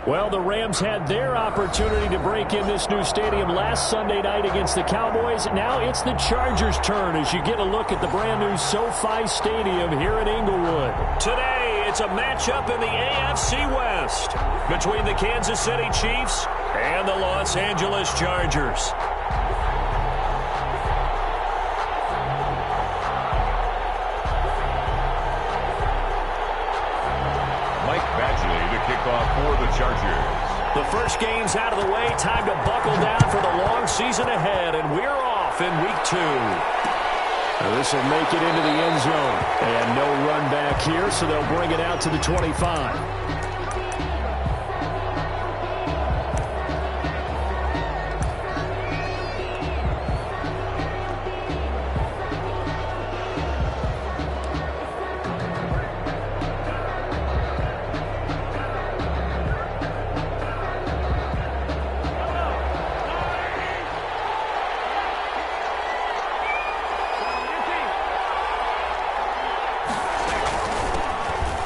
Well, the Rams had their opportunity to break in this new stadium last Sunday night against the Cowboys. Now it's the Chargers' turn as you get a look at the brand-new SoFi Stadium here in Inglewood. Today, it's a matchup in the AFC West between the Kansas City Chiefs and the Los Angeles Chargers. For the Chargers. The first game's out of the way. Time to buckle down for the long season ahead, and we're off in week 2. Now this will make it into the end zone. And no run back here, so they'll bring it out to the 25.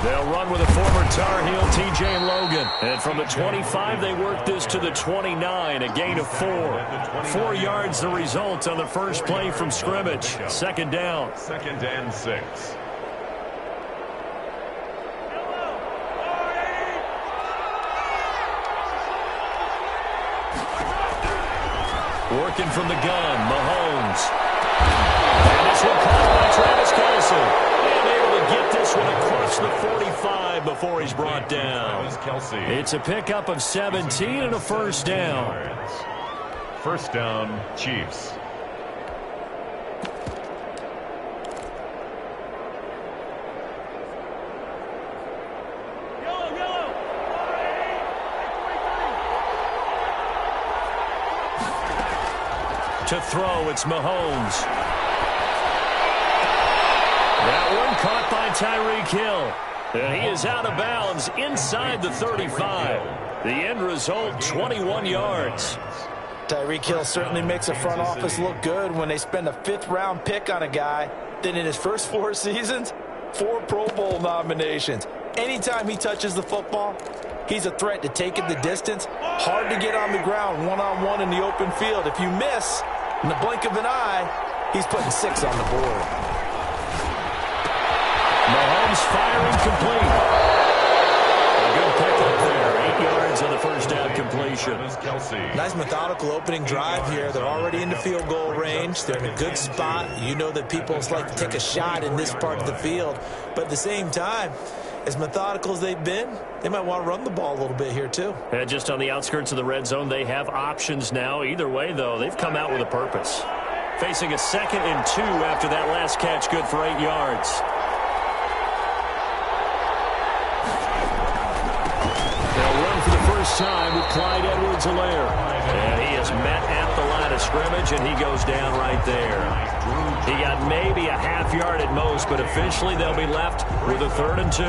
They'll run with a former Tar Heel, T.J. Logan. And from the 25, they work this to the 29, a gain of 4. 4 yards the result on the first play from scrimmage. Second down. 2nd and 6. Working from the gun, Mahomes. And this one caught by Travis Kelce. And able to get this one across the 45 before he's brought down. It's a pickup of 17 and a first down. First down, Chiefs. To throw, it's Mahomes. That one caught by Tyreek Hill. And he is out of bounds inside the 35. The end result, 21 yards. Tyreek Hill certainly makes the front office look good when they spend a 5th-round pick on a guy. Then in his first 4 seasons, 4 Pro Bowl nominations. Anytime he touches the football, he's a threat to take it the distance. Hard to get on the ground one-on-one in the open field. If you miss, in the blink of an eye, he's putting 6 on the board. Mahomes firing complete. A good pickup there. 8 yards on the first down completion. Nice methodical opening drive here. They're already in the field goal range. They're in a good spot. You know that people like to take a shot in this part of the field. But at the same time, as methodical as they've been, they might want to run the ball a little bit here too. And just on the outskirts of the red zone, they have options now. Either way, though, they've come out with a purpose. Facing a 2nd and 2 after that last catch, good for 8 yards. They'll run for the first time with Clyde Edwards-Helaire. And he is met at the line of scrimmage, and he goes down right there. He got maybe a half yard at most, but officially they'll be left with a 3rd and 2.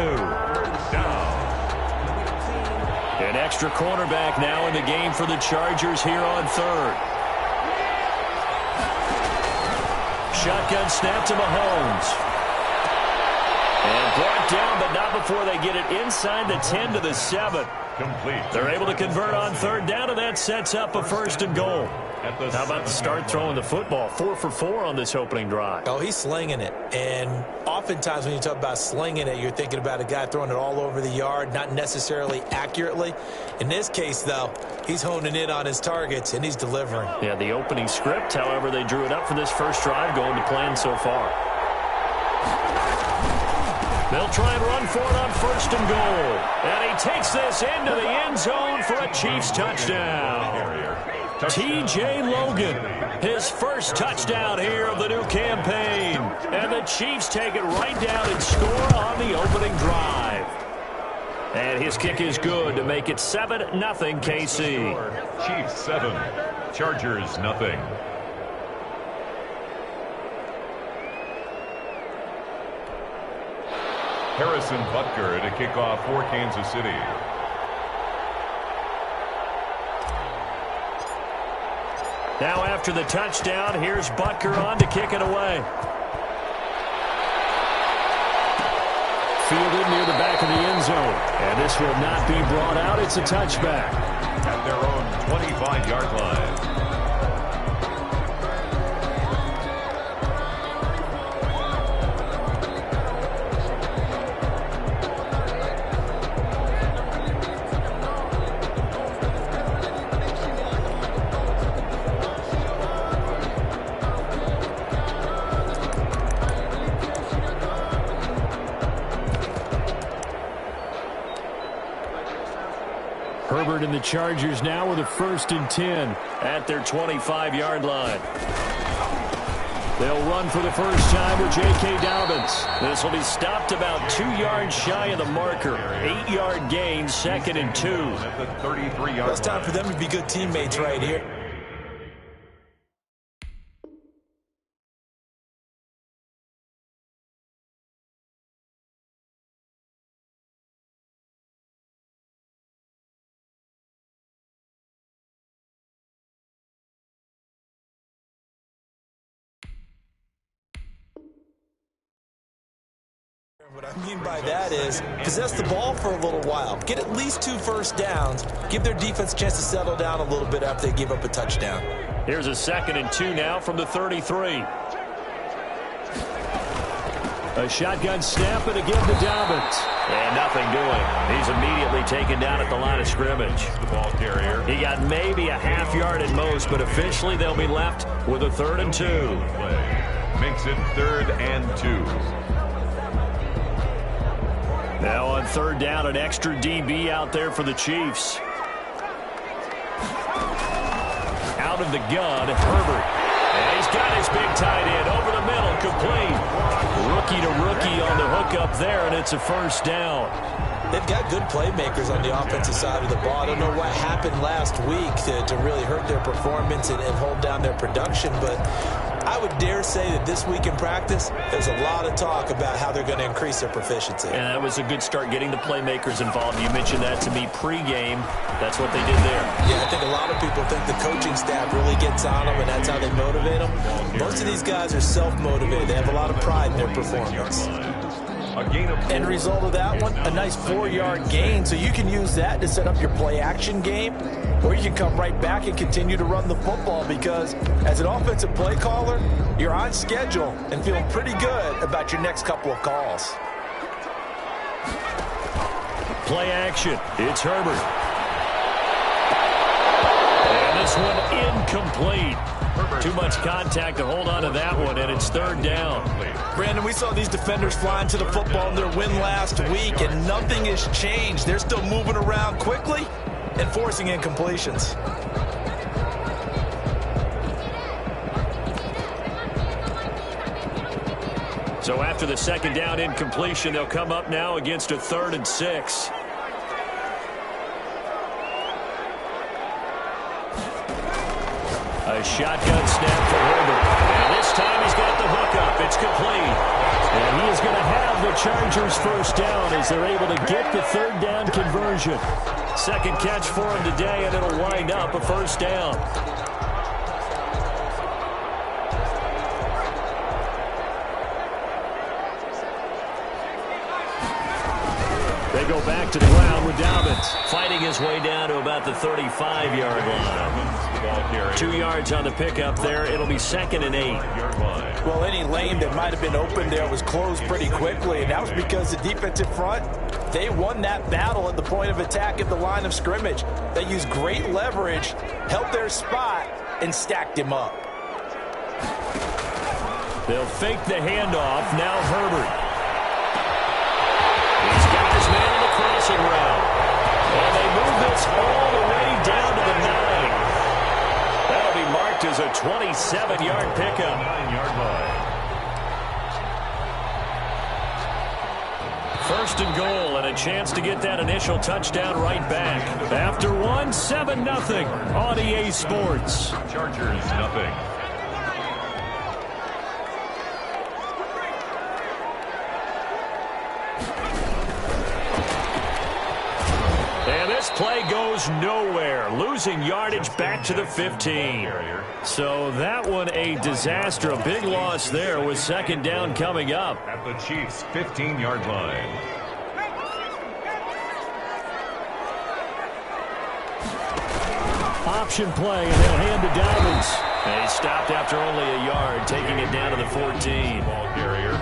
An extra cornerback now in the game for the Chargers here on 3rd. Shotgun snap to Mahomes. And brought down, but not before they get it inside the 10 to the 7. Complete. They're able to convert on 3rd down, and that sets up a 1st and goal. How about the start throwing the football? 4 for 4 on this opening drive. Oh, he's slinging it. And oftentimes when you talk about slinging it, you're thinking about a guy throwing it all over the yard, not necessarily accurately. In this case, though, he's honing in on his targets, and he's delivering. Yeah, the opening script, however, they drew it up for this first drive, going to plan so far. They'll try and run for it on 1st and goal. And he takes this into the end zone for a Chiefs touchdown. T.J. Logan, his first touchdown here of the new campaign. And the Chiefs take it right down and score on the opening drive. And his kick is good to make it 7-0 KC. Chiefs 7, Chargers nothing. Harrison Butker to kick off for Kansas City. Now after the touchdown, here's Butker on to kick it away. fielded near the back of the end zone. And this will not be brought out. It's a touchback. At their own 25-yard line. Herbert and the Chargers now with a 1st and 10 at their 25-yard line. They'll run for the first time with J.K. Dobbins. This will be stopped about 2 yards shy of the marker. 8-yard gain, 2nd and 2. At the 33-yard line. It's time for them to be good teammates right here. What I mean by that is possess the ball for a little while. Get at least 2 first downs. Give their defense a chance to settle down a little bit after they give up a touchdown. Here's a 2nd and 2 now from the 33. A shotgun snap and again to Dobbins. And nothing doing. He's immediately taken down at the line of scrimmage. The ball carrier. He got maybe a half yard at most, but officially they'll be left with a 3rd and 2. Makes it 3rd and 2. Now on 3rd down, an extra DB out there for the Chiefs. Out of the gun, Herbert. And he's got his big tight end over the middle, complete. Rookie to rookie on the hook up there, and it's a 1st down. They've got good playmakers on the offensive side of the ball. I don't know what happened last week to really hurt their performance and hold down their production, but I would dare say that this week in practice, there's a lot of talk about how they're going to increase their proficiency. And that was a good start getting the playmakers involved. You mentioned that to me pregame. That's what they did there. Yeah, I think a lot of people think the coaching staff really gets on them, and that's how they motivate them. Most of these guys are self-motivated. They have a lot of pride in their performance. End result of that one, a nice 4-yard gain, so you can use that to set up your play-action game, or you can come right back and continue to run the football because as an offensive play caller, you're on schedule and feeling pretty good about your next couple of calls. Play action. It's Herbert. And this one incomplete. Too much contact to hold on to that one, and it's 3rd down. Brandon, we saw these defenders flying to the football in their win last week, and nothing has changed. They're still moving around quickly and forcing incompletions. So after the 2nd down incompletion, they'll come up now against a 3rd and 6. A shotgun snap for Herbert. And this time he's got the hook up. It's complete. And he is going to have the Chargers 1st down as they're able to get the 3rd down conversion. 2nd catch for him today, and it'll wind up a 1st down. They go back to the ground with Dobbins fighting his way down to about the 35-yard line. 2 yards on the pickup there. It'll be 2nd and 8. Well, any lane that might have been open there was closed pretty quickly, and that was because the defensive front, they won that battle at the point of attack at the line of scrimmage. They used great leverage, held their spot, and stacked him up. They'll fake the handoff. Now Herbert. He's got his man on the crossing route. And they move this all the way down to the 9. That'll be marked as a 27-yard pickup. 9-yard line. 1st and goal and a chance to get that initial touchdown right back. After one, 7-0 on EA Sports. Chargers, nothing. And this play goes nowhere, losing yardage back to the 15. So that one a disaster, a big loss there with 2nd down coming up. At the Chiefs' 15-yard line. Option play, and they'll hand to Dobbins. And he stopped after only a yard, taking it down to the 14. Ball carrier.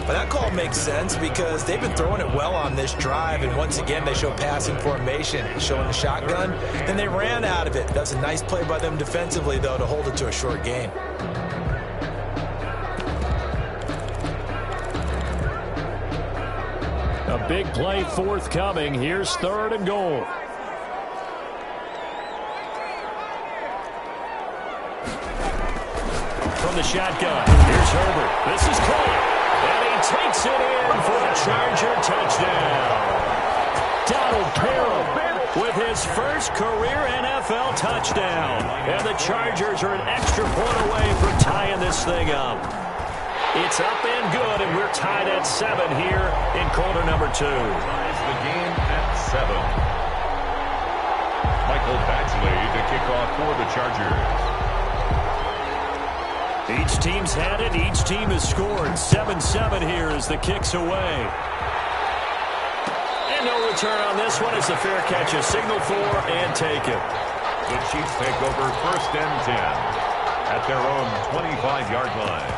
But that call makes sense because they've been throwing it well on this drive, and once again they show passing formation, showing the shotgun, then they ran out of it. That's a nice play by them defensively, though, to hold it to a short gain. A big play forthcoming. Here's 3rd and goal. From the shotgun, here's Herbert. This is caught, and he takes it in for a Charger touchdown. Donald Carroll with his first career NFL touchdown. And the Chargers are an extra point away from tying this thing up. It's up and good, and we're tied at 7 here in quarter number 2. Ties the game at 7. Michael Badgley to kick off for the Chargers. Each team's had it. Each team has scored. 7-7 here as the kick's away. And no return on this one. It's a fair catch, a signal for, and take it. The Chiefs take over 1st and 10 at their own 25-yard line.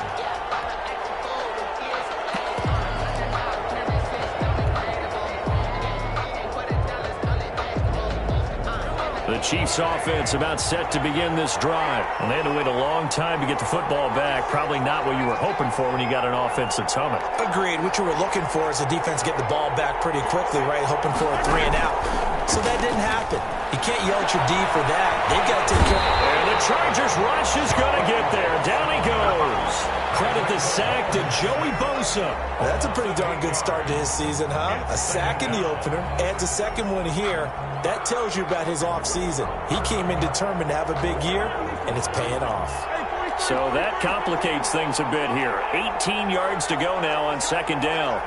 The Chiefs offense about set to begin this drive. And they had to wait a long time to get the football back. Probably not what you were hoping for when you got an offense that's humming. Agreed. What you were looking for is the defense get the ball back pretty quickly, right? Hoping for a 3 and out. So that didn't happen. You can't yell at your D for that. They've got to take care of it. And the Chargers rush is going to get there. Down he goes. Credit the sack to Joey Bosa. Well, that's a pretty darn good start to his season, huh? A sack in the opener, adds a second one here. That tells you about his offseason. He came in determined to have a big year, and it's paying off. So that complicates things a bit here. 18 yards to go now on 2nd down.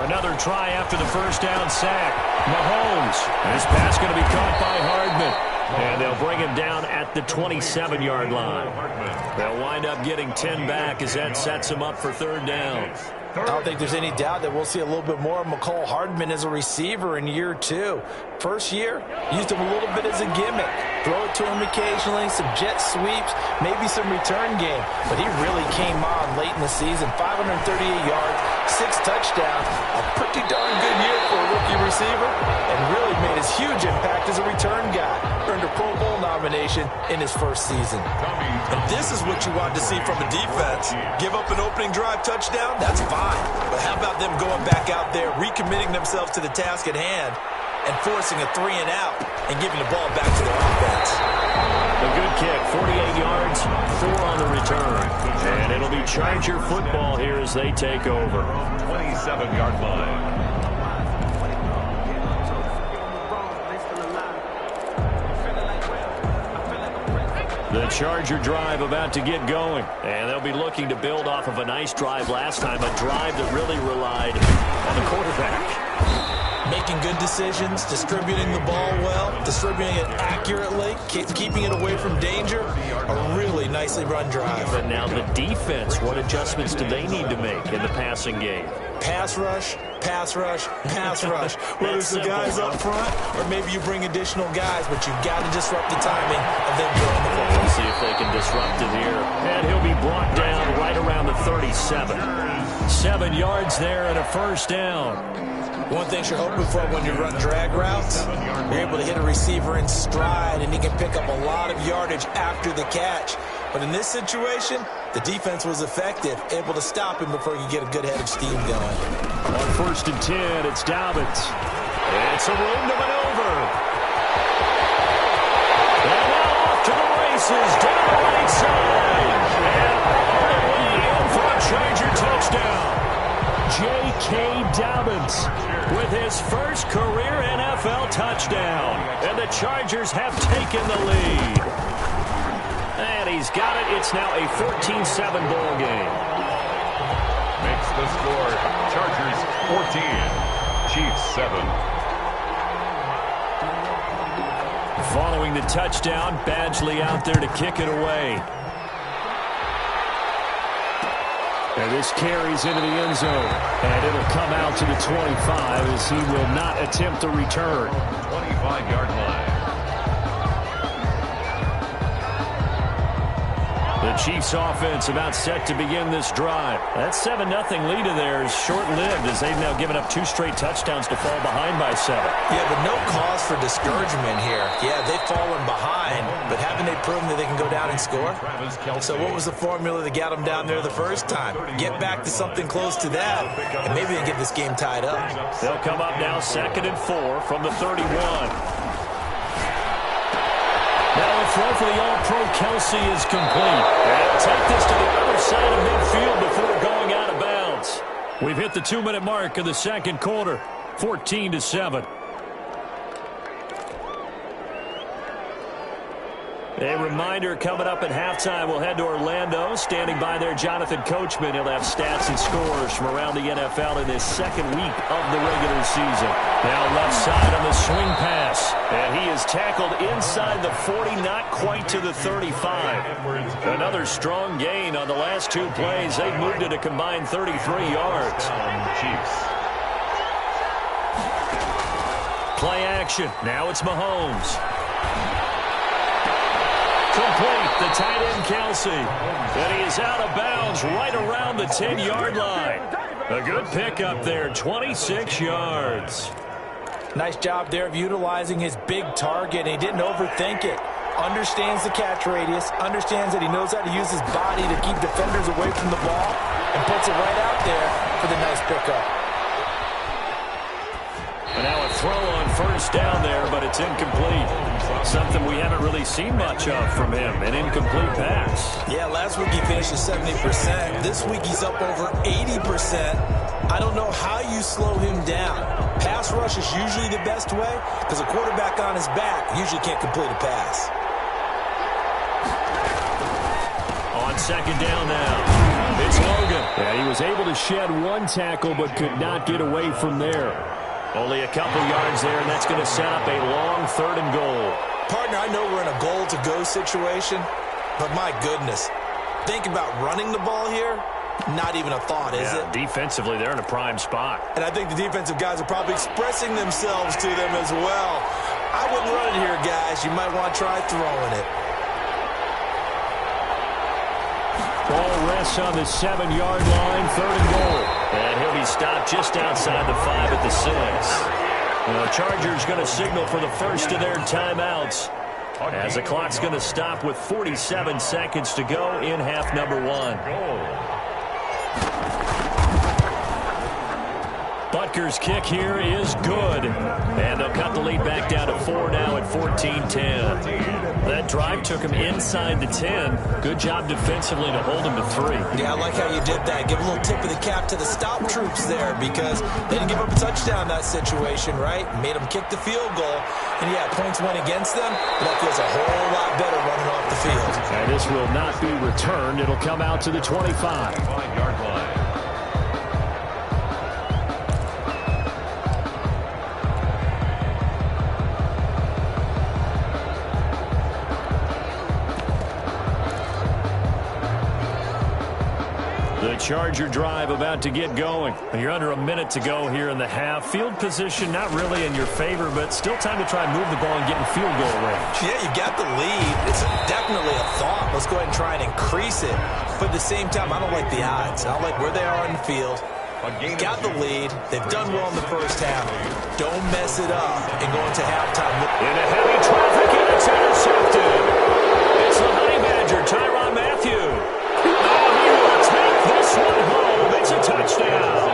Another try after the 1st down sack. Mahomes. This pass going to be caught by Hardman. And they'll bring him down at the 27-yard line. They'll wind up getting 10 back as that sets him up for 3rd down. I don't think there's any doubt that we'll see a little bit more of McCall Hardman as a receiver in year 2. First year, used him a little bit as a gimmick. Throw it to him occasionally, some jet sweeps, maybe some return game. But he really came on late in the season. 538 yards, 6 touchdowns. A pretty darn good year for a rookie receiver. And really made his huge impact as a return guy. Earned a Pro Bowl nomination in his first season. And this is what you want to see from a defense. Give up an opening drive touchdown, that's fine. But how about them going back out there, recommitting themselves to the task at hand, and forcing a 3 and out, and giving the ball back to their offense. A good kick, 48 yards, 4 on the return. And it'll be Charger football here as they take over. 27-yard line. The Charger drive about to get going. And they'll be looking to build off of a nice drive last time, a drive that really relied on the quarterback. Making good decisions, distributing the ball well, distributing it accurately, keeping it away from danger. A really nicely run drive. But now the defense, what adjustments do they need to make in the passing game? Pass rush, pass rush, pass rush. Whether it's the guys up front or maybe you bring additional guys, but you've got to disrupt the timing of them throwing the ball. We'll see if they can disrupt it here. And he'll be brought down right around the 37. 7 yards there and a 1st down. One thing you're hoping for when you run drag routes, you're able to hit a receiver in stride, and he can pick up a lot of yardage after the catch. But in this situation, the defense was effective, able to stop him before he could get a good head of steam going. On 1st and 10, it's Dobbins. It's a room to maneuver. And now off to the races, down the right side. And all the way in for a Charger touchdown. J.K. Dobbins with his first career NFL touchdown. And the Chargers have taken the lead. And he's got it. It's now a 14-7 ball game. Makes the score. Chargers 14. Chiefs 7. Following the touchdown, Badgley out there to kick it away. And this carries into the end zone. And it'll come out to the 25 as he will not attempt a return. 25-yard line. The Chiefs offense about set to begin this drive. That 7-0 lead of theirs short-lived as they've now given up 2 straight touchdowns to fall behind by 7. Yeah, but no cause for discouragement here. Yeah, they've fallen behind, but haven't they proven that they can go down and score? So what was the formula that got them down there the first time? Get back to something close to that, and maybe they get this game tied up. They'll come up now 2nd and 4 from the 31. Now a throw for the All-Pro Kelsey is complete. And take this to the other side of midfield before going out of bounds. We've hit the 2-minute mark of the second quarter, 14-7. A reminder coming up at halftime, we'll head to Orlando. Standing by there, Jonathan Coachman. He'll have stats and scores from around the NFL in this second week of the regular season. Now left side on the swing pass. And he is tackled inside the 40, not quite to the 35. Another strong gain on the last 2 plays. They've moved it a combined 33 yards. Play action. Now it's Mahomes. Complete, the tight end Kelsey. And he is out of bounds right around the 10-yard line. A good pickup there, 26 yards. Nice job there of utilizing his big target. He didn't overthink it. Understands the catch radius. Understands that he knows how to use his body to keep defenders away from the ball. And puts it right out there for the nice pickup. And now a throw on first down there, but it's incomplete. Something we haven't really seen much of from him, an incomplete pass. Yeah, last week he finished at 70%. This week he's up over 80%. I don't know how you slow him down. Pass rush is usually the best way because a quarterback on his back usually can't complete a pass. On second down now, it's Logan. Yeah, he was able to shed 1 tackle but could not get away from there. Only a couple yards there, and that's going to set up a long 3rd and goal. Partner, I know we're in a goal-to-go situation, but my goodness, think about running the ball here. Not even a thought, is it? Defensively, they're in a prime spot. And I think the defensive guys are probably expressing themselves to them as well. I wouldn't run it here, guys. You might want to try throwing it. Ball rests on the 7-yard line, 3rd and goal. And he'll be stopped just outside the 5 at the 6. The Chargers going to signal for the first of their timeouts as the clock's going to stop with 47 seconds to go in half number 1. Butker's kick here is good. And they'll cut the lead back down to 4 now at 14-10. That drive took him inside the 10. Good job defensively to hold him to 3. Yeah, I like how you did that. Give a little tip of the cap to the stop troops there because they didn't give up a touchdown in that situation, right? Made them kick the field goal. And, yeah, points went against them, but that feels a whole lot better running off the field. And this will not be returned. It'll come out to the 25. 5-yard line. Charger drive about to get going. You're under a minute to go here in the half. Field position not really in your favor, but still time to try and move the ball and get in field goal range. Yeah, you got the lead. It's definitely a thought. Let's go ahead and try and increase it. But at the same time, I don't like the odds. I don't like where they are on the field. Got the lead. They've done well in the first half. Don't mess it up and go into halftime. In a heavy traffic, and it's intercepted. It's the Honey Badger, Tyrann Mathieu. This one home, it's a touchdown.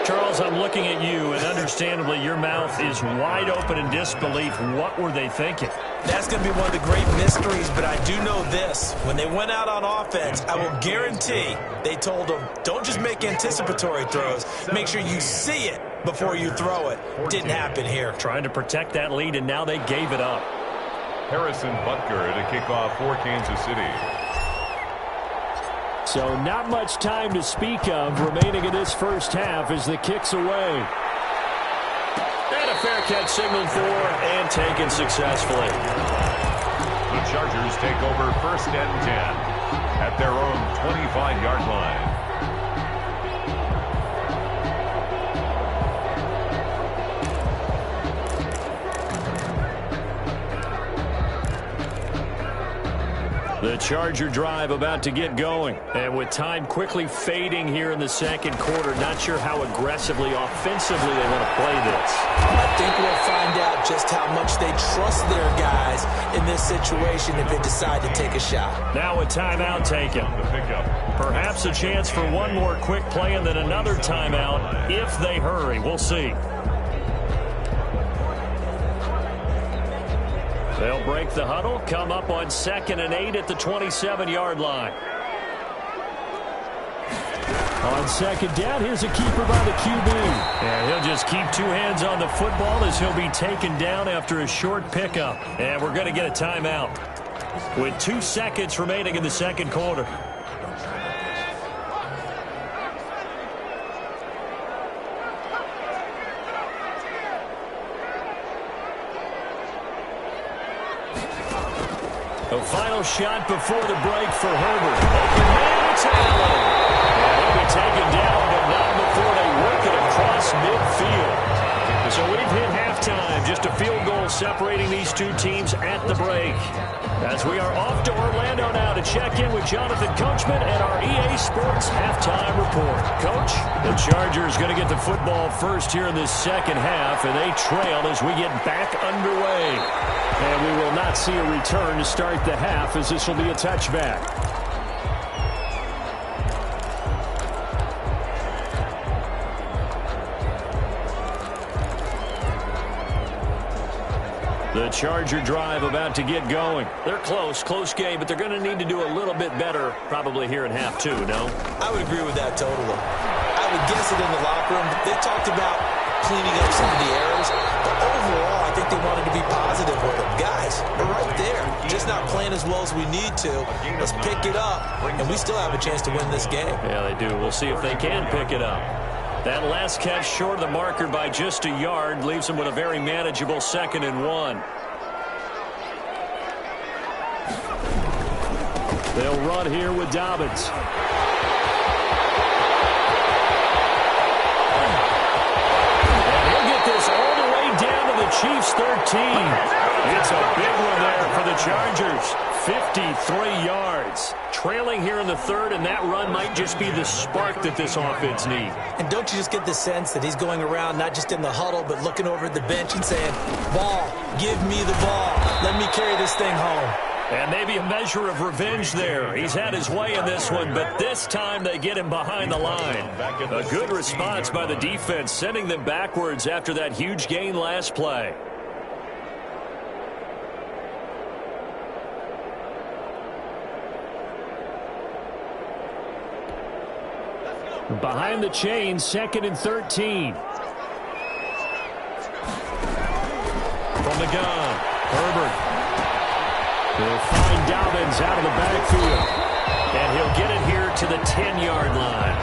Charles, I'm looking at you, and understandably, your mouth is wide open in disbelief. What were they thinking? That's going to be one of the great mysteries, but I do know this. When they went out on offense, I will guarantee they told them, don't just make anticipatory throws. Make sure you see it before you throw it. Didn't happen here. Trying to protect that lead, and now they gave it up. Harrison Butker to kick off for Kansas City. So not much time to speak of remaining in this first half as the kick's away. And a fair catch signaled for and taken successfully. The Chargers take over 1st and 10. at their own 25-yard line. The Charger drive about to get going. And with time quickly fading here in the second quarter, not sure how aggressively, offensively they want to play this. I think we'll find out just how much they trust their guys in this situation if they decide to take a shot. Now a timeout taken. Perhaps a chance for one more quick play and then another timeout if they hurry. We'll see. They'll break the huddle, come up on 2nd and 8 at the 27-yard line. On 2nd down, here's a keeper by the QB. And he'll just keep two hands on the football as he'll be taken down after a short pickup. And we're going to get a timeout with 2 seconds remaining in the second quarter. The final shot before the break for Herbert. Open man, it's Allen. And he'll be taken down, but not before they work it across midfield. So we've hit halftime. Just a field goal separating these two teams at the break. As we are off to Orlando now to check in with Jonathan Coachman and our EA Sports halftime report. Coach, the Chargers going to get the football first here in this second half, and they trail as we get back underway. And we will not see a return to start the half as this will be a touchback. The Charger drive about to get going. They're close game, but they're going to need to do a little bit better probably here in half two, no? I would agree with that totally. I would guess it in the locker room. They talked about cleaning up some of the errors, but overall, I think they wanted to be positive with them. Guys, we're right there. Just not playing as well as we need to. Let's pick it up, and we still have a chance to win this game. Yeah, they do. We'll see if they can pick it up. That last catch short of the marker by just a yard leaves them with a very manageable 2nd and 1. They'll run here with Dobbins. And he'll get this all the way down to the Chiefs' 13. It's a big one there for the Chargers. 53 yards. Trailing here in the third, and that run might just be the spark that this offense needs. And don't you just get the sense that he's going around not just in the huddle, but looking over at the bench and saying, ball, give me the ball. Let me carry this thing home. And maybe a measure of revenge there. He's had his way in this one, but this time they get him behind the line. A good response by the defense, sending them backwards after that huge gain last play. Behind the chain, 2nd and 13. From the gun, Herbert. He'll find Dobbins out of the backfield. And he'll get it here to the 10-yard line.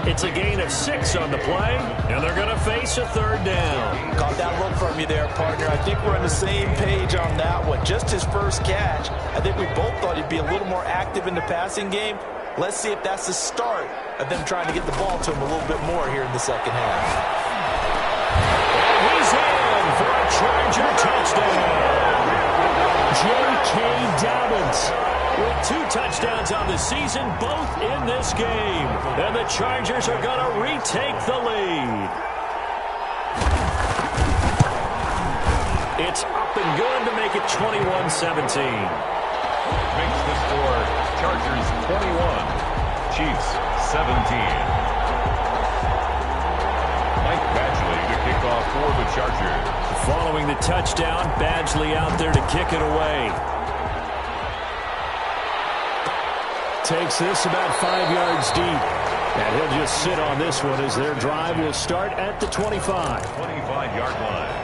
It's a gain of 6 on the play, and they're going to face a 3rd down. Caught that look from you there, partner. I think we're on the same page on that one. Just his first catch. I think we both thought he'd be a little more active in the passing game. Let's see if that's the start of them trying to get the ball to him a little bit more here in the second half. And he's in for a Charger touchdown. J.K. Dobbins with 2 touchdowns on the season, both in this game. And the Chargers are going to retake the lead. It's up and good to make it 21-17. Makes the score Chargers 21, Chiefs 17. Mike Badgley to kick off for the Chargers. Following the touchdown, Badgley out there to kick it away. Takes this about 5 yards deep. And he'll just sit on this one as their drive will start at the 25. 25-yard line.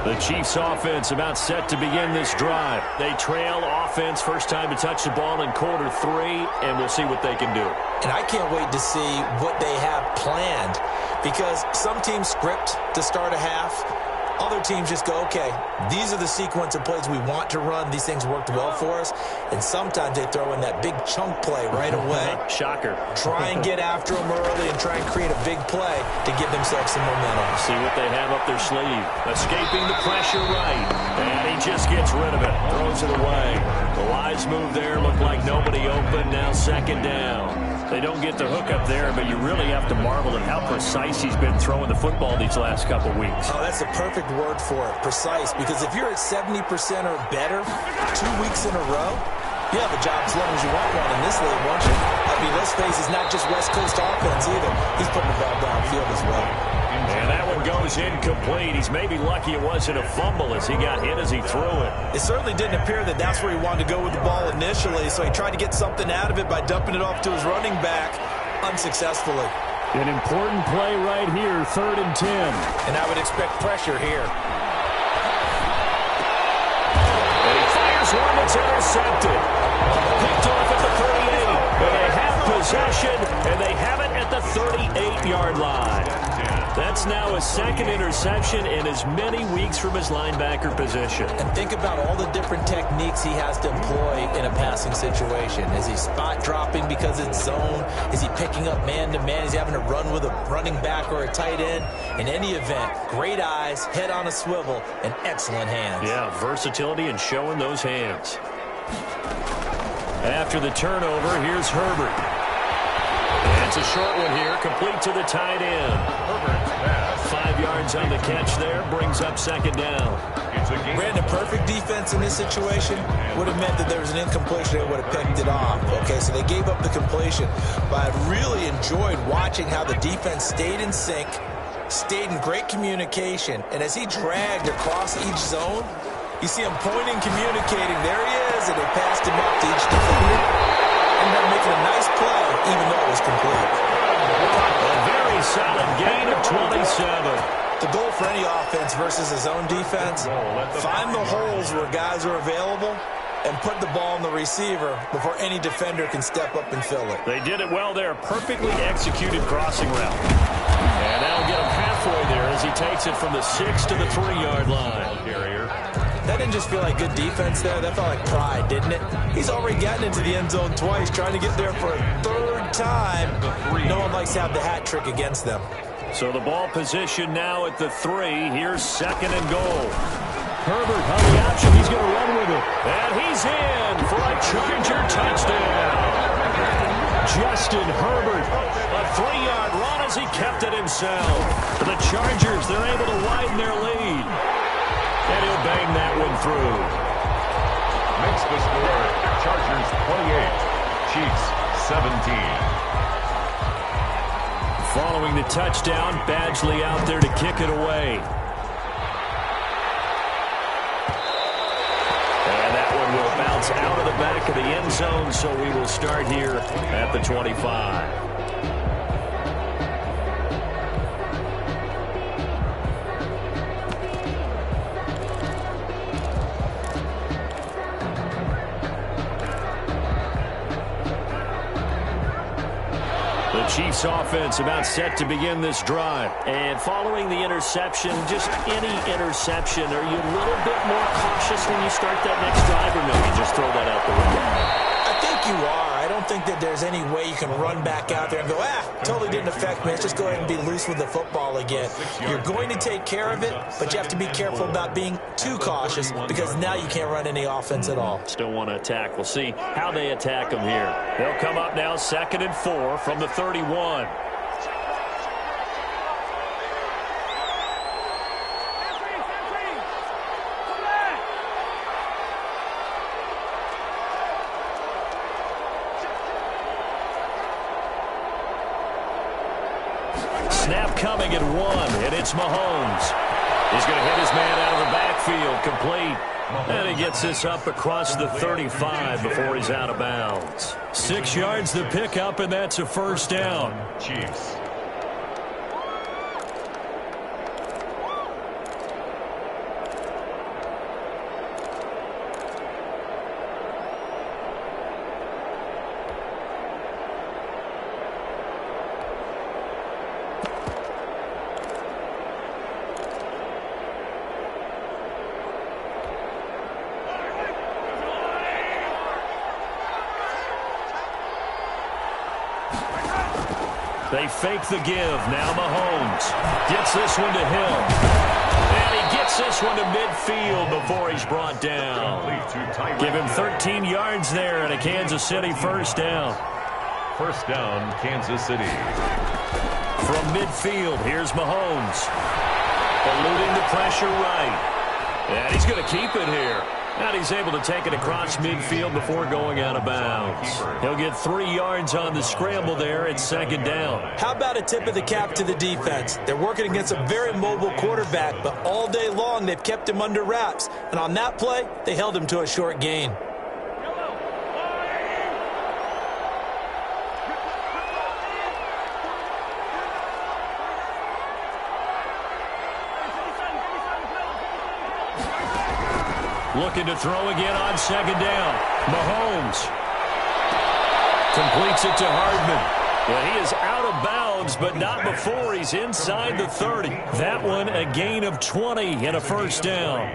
The Chiefs offense about set to begin this drive. They trail offense, first time to touch the ball in quarter 3, and we'll see what they can do. And I can't wait to see what they have planned, because some teams script to start a half. Other teams just go, okay, these are the sequence of plays we want to run. These things worked well for us. And sometimes they throw in that big chunk play right away. Shocker. Try and get after them early and try and create a big play to give themselves some momentum. See what they have up their sleeve. Escaping the pressure right. And he just gets rid of it. Throws it away. The wise move there. Looked like nobody open. Now second down. They don't get the hook up there, but you really have to marvel at how precise he's been throwing the football these last couple weeks. Oh, that's the perfect word for it, precise, because if you're at 70% or better 2 weeks in a row, you have a job as long as you want one in this league, won't you? I mean, let's face it, it's not just West Coast offense either. He's putting the ball downfield as well. And that one goes incomplete. He's maybe lucky it wasn't a fumble as he got hit as he threw it. It certainly didn't appear that that's where he wanted to go with the ball initially, so he tried to get something out of it by dumping it off to his running back unsuccessfully. An important play right here, 3rd and 10. And I would expect pressure here. And he fires one that's intercepted. Picked off at the 38. And they have possession, and they have it at the 38-yard line. That's now his 2nd interception in as many weeks from his linebacker position. And think about all the different techniques he has to employ in a passing situation. Is he spot dropping because it's zone? Is he picking up man-to-man? Is he having to run with a running back or a tight end? In any event, great eyes, head on a swivel, and excellent hands. Yeah, versatility and showing those hands. After the turnover, here's Herbert. And it's a short one here, complete to the tight end. Herbert's pass. 5 yards on the catch there, brings up second down. Brandon, perfect defense in this situation would have meant that there was an incompletion. They would have picked it off. Okay, so they gave up the completion. But I really enjoyed watching how the defense stayed in sync, stayed in great communication, and as he dragged across each zone, you see him pointing, communicating. There he is, and they passed him up to each defender. Ended up making a nice play, even though it was complete. A very solid gain of 27. The goal for any offense versus a zone defense, find the holes where guys are available and put the ball in the receiver before any defender can step up and fill it. They did it well there. Perfectly executed crossing route. And that'll get him halfway there as he takes it from the 6 to the 3-yard line. That didn't just feel like good defense there. That felt like pride, didn't it? He's already gotten into the end zone twice, trying to get there for a 3rd time. No one likes to have the hat trick against them. So the ball position now at the 3. Here's 2nd and goal. Herbert on the option. He's going to run with it. And he's in for a Charger touchdown. Justin Herbert, a 3-yard run as he kept it himself. For the Chargers, they're able to widen their lead. And he'll bang that one through. Makes the score Chargers 28, Chiefs 17. Following the touchdown, Badgley out there to kick it away. And that one will bounce out of the back of the end zone, so we will start here at the 25. Chiefs offense about set to begin this drive. And following the interception, just any interception, are you a little bit more cautious when you start that next drive, or no, you just throw that out the window? I think you are. I don't think that there's any way you can run back out there and go, totally didn't affect me. Let's just go ahead and be loose with the football again. You're going to take care of it, but you have to be careful about being too cautious because now you can't run any offense at all. Still want to attack. We'll see how they attack them here. They'll come up now 2nd and 4 from the 31. Snap coming at 1, and it's Mahomes. He's going to hit his man out of the backfield, complete. And he gets this up across the 35 before he's out of bounds. 6 yards the pickup, and that's a 1st down. Chiefs. They fake the give. Now Mahomes gets this one to Hill. And he gets this one to midfield before he's brought down. Give him 13 yards there and a Kansas City first down. First down, Kansas City. From midfield, here's Mahomes. Eluding the pressure right. And he's going to keep it here. And he's able to take it across midfield before going out of bounds. He'll get 3 yards on the scramble there at second down. How about a tip of the cap to the defense? They're working against a very mobile quarterback, but all day long they've kept him under wraps. And on that play, they held him to a short gain. Looking to throw again on second down. Mahomes completes it to Hardman. Well, he is out of bounds, but not before he's inside the 30. That one a gain of 20 and a first down.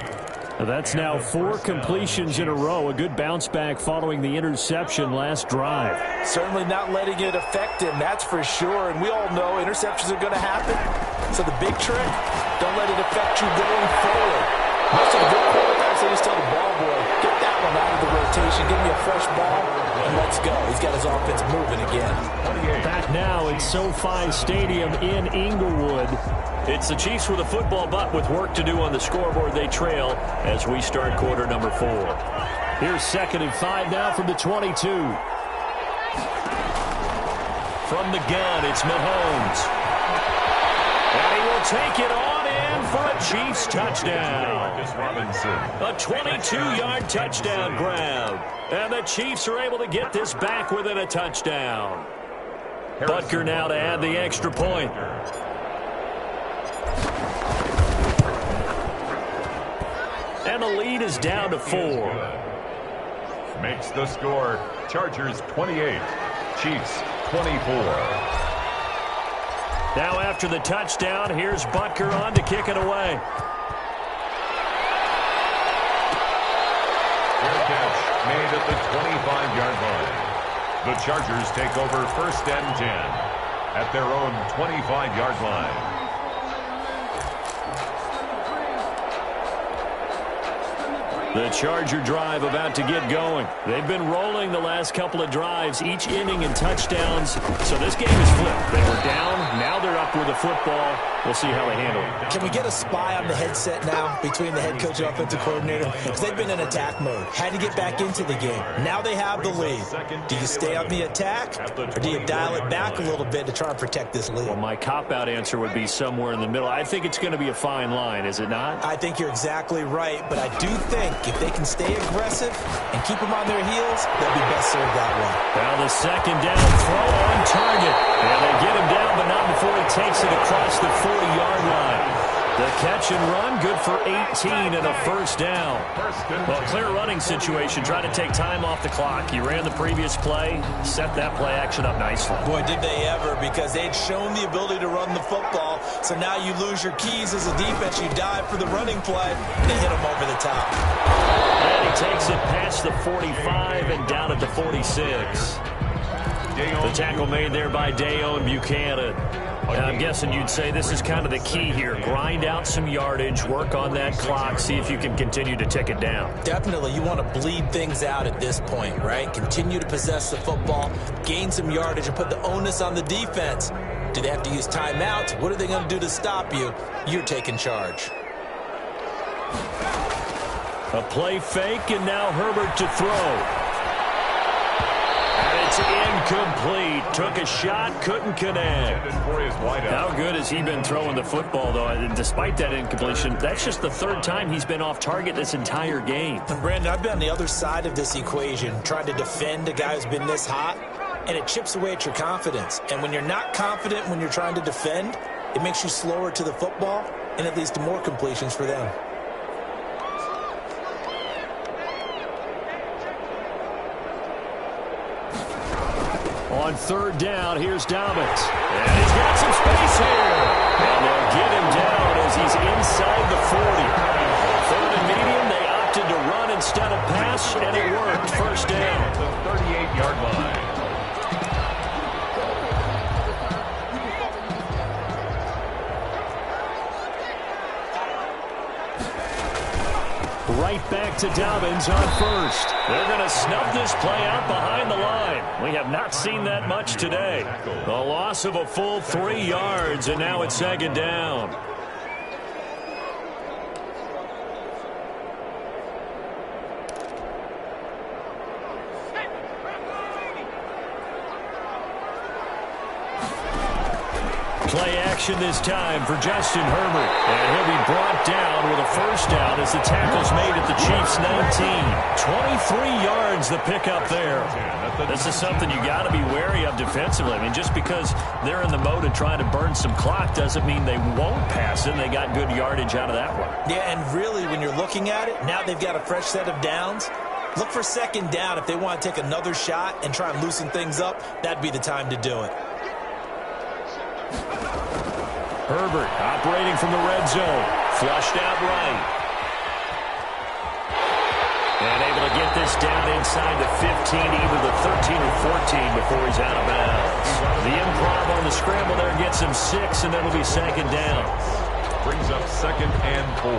That's now 4 completions in a row. A good bounce back following the interception last drive. Certainly not letting it affect him, that's for sure. And we all know interceptions are going to happen. So the big trick, don't let it affect you going forward. Most of the good quarterbacks, they just tell the ball boy, get that one out of the rotation, give me a fresh ball, and let's go. He's got his offense moving again. Back now at SoFi Stadium in Inglewood. It's the Chiefs with a football, but with work to do on the scoreboard, they trail as we start quarter number 4. Here's 2nd and 5 now from the 22. From the gun, it's Mahomes. And he will take it on in for a Chiefs touchdown. A 22-yard touchdown grab. And the Chiefs are able to get this back within a touchdown. Butker now to add the extra point. And the lead is down to 4. Makes the score. Chargers 28. Chiefs 24. Now after the touchdown, here's Butker on to kick it away. Fair catch made at the 25-yard line. The Chargers take over 1st and 10 at their own 25-yard line. The Charger drive about to get going. They've been rolling the last couple of drives, each inning in touchdowns. So this game is flipped. They were down, now they're up with the football. We'll see how they handle it. Can we get a spy on the headset now between the head coach and offensive coordinator? Because they've been in attack mode. Had to get back into the game. Now they have the lead. Do you stay on the attack, or do you dial it back a little bit to try and protect this lead? Well, my cop-out answer would be somewhere in the middle. I think it's going to be a fine line, is it not? I think you're exactly right, but I do think if they can stay aggressive and keep them on their heels, they'll be best served that way. Now the second down throw on target. And they get him down, but not before he takes it across the 40-yard line. The catch and run, good for 18 and a first down. Well, clear running situation, trying to take time off the clock. He ran the previous play, set that play action up nicely. Boy, did they ever, because they'd shown the ability to run the football. So now you lose your keys as a defense. You dive for the running play. They hit him over the top. And he takes it past the 45 and down at the 46. The tackle made there by Dayon Buchanan. I'm guessing you'd say this is kind of the key here. Grind out some yardage, work on that clock, see if you can continue to tick it down. Definitely. You want to bleed things out at this point, right? Continue to possess the football, gain some yardage, and put the onus on the defense. Do they have to use timeouts? What are they going to do to stop you? You're taking charge. A play fake, and now Herbert to throw. It's incomplete. Took a shot, couldn't connect. How good has he been throwing the football, though? And despite that incompletion, that's just the 3rd time he's been off target this entire game. And Brandon, I've been on the other side of this equation, trying to defend a guy who's been this hot, and it chips away at your confidence. And when you're not confident when you're trying to defend, it makes you slower to the football, and it leads to more completions for them. On 3rd down, here's Dobbins. And he's got some space here. And they'll get him down as he's inside the 40. 3rd and medium, they opted to run instead of pass, and it worked. First down. The 38-yard line. Right back to Dobbins on first. They're going to snub this play out behind the line. We have not seen that much today. The loss of a full 3 yards, and now it's second down. Play action this time for Justin Herbert. And he'll be brought down with a first down as the tackle's made at the Chiefs' 19. 23 yards the pickup there. This is something you got to be wary of defensively. I mean, just because they're in the mode of trying to burn some clock doesn't mean they won't pass it. And they got good yardage out of that one. Yeah, and really, when you're looking at it, now they've got a fresh set of downs. Look for second down. If they want to take another shot and try and loosen things up, that'd be the time to do it. Herbert operating from the red zone. Flushed out right. And able to get this down inside the 15, either the 13 or 14 before he's out of bounds. The improv on the scramble there gets him 6, and that'll be second down. Brings up 2nd and 4.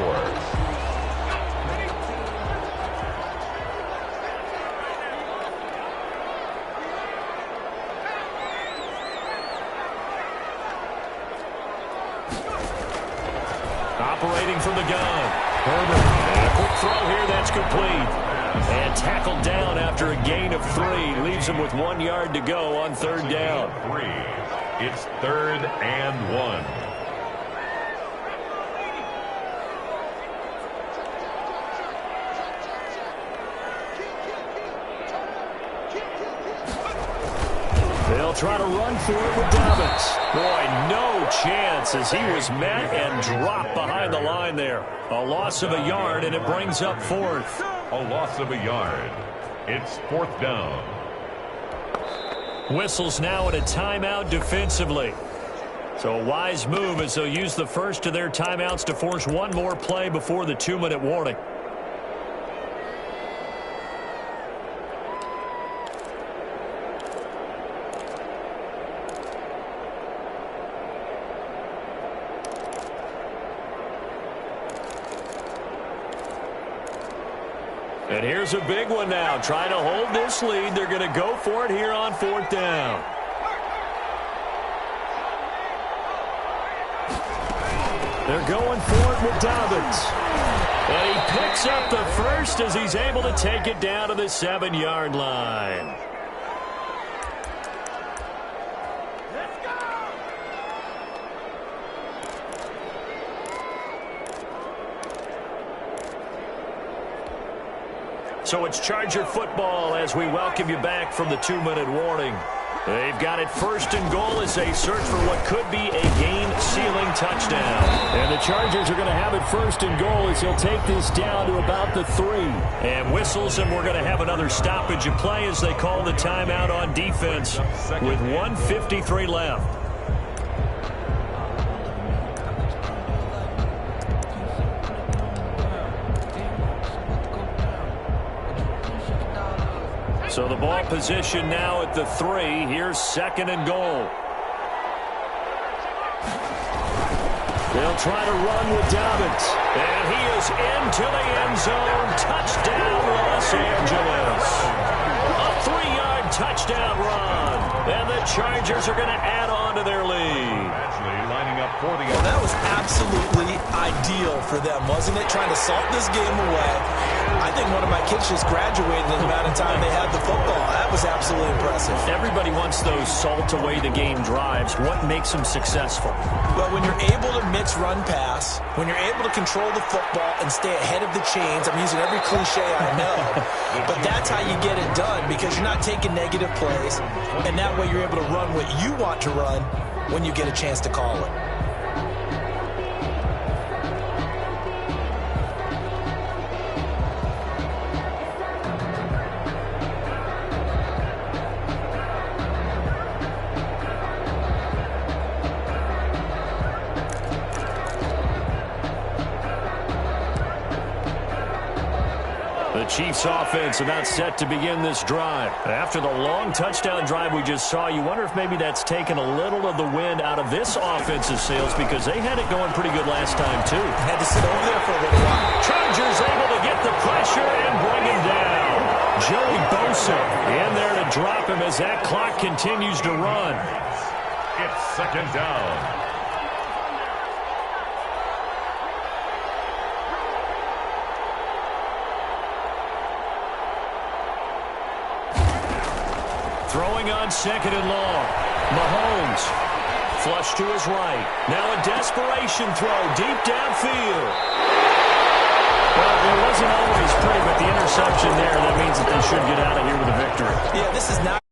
Operating from the gun. Herbert. And a quick throw here. That's complete. And tackled down after a gain of 3. Leaves him with 1 yard to go on third down. 3. It's 3rd and 1. They'll try to run for it with Dobbins. Boy, no chance as he was met and dropped behind the line there. A loss of a yard, and it brings up 4th. A loss of a yard. It's 4th down. Whistles now at a timeout defensively. So a wise move as they'll use the first of their timeouts to force one more play before the 2-minute warning. And here's a big one now. Trying to hold this lead. They're going to go for it here on 4th down. They're going for it with Dobbins. And he picks up the first as he's able to take it down to the 7-yard line. So it's Charger football as we welcome you back from the 2-minute warning. They've got it 1st and goal as they search for what could be a game-sealing touchdown. And the Chargers are going to have it 1st and goal as they'll take this down to about the 3. And whistles, and we're going to have another stoppage of play as they call the timeout on defense with 1:53 left. So the ball position now at the 3. Here's 2nd and goal. They'll try to run with Dobbins. And he is into the end zone. Touchdown, Los Angeles. A 3-yard touchdown run. And the Chargers are going to add on to their lead. Actually lining up for the... Well, that was absolutely ideal for them, wasn't it? Trying to salt this game away. I think one of my kids just graduated in the amount of time they had the football. That was absolutely impressive. Everybody wants those salt away the game drives. What makes them successful? Well, when you're able to mix run-pass, when you're able to control the football and stay ahead of the chains, I'm using every cliche I know, but that's how you get it done because you're not taking negative plays, and that way you're able to run what you want to run when you get a chance to call it. The Chiefs offense about set to begin this drive. After the long touchdown drive we just saw, you wonder if maybe that's taken a little of the wind out of this offensive sails because they had it going pretty good last time too. Had to sit over there for a little while. Chargers able to get the pressure and bring him down. Joey Bosa in there to drop him as that clock continues to run. It's second down. Throwing on second and long. Mahomes. Flush to his right. Now a desperation throw deep downfield. Well, it wasn't always pretty, but the interception there, that means that they should get out of here with a victory. Yeah, this is not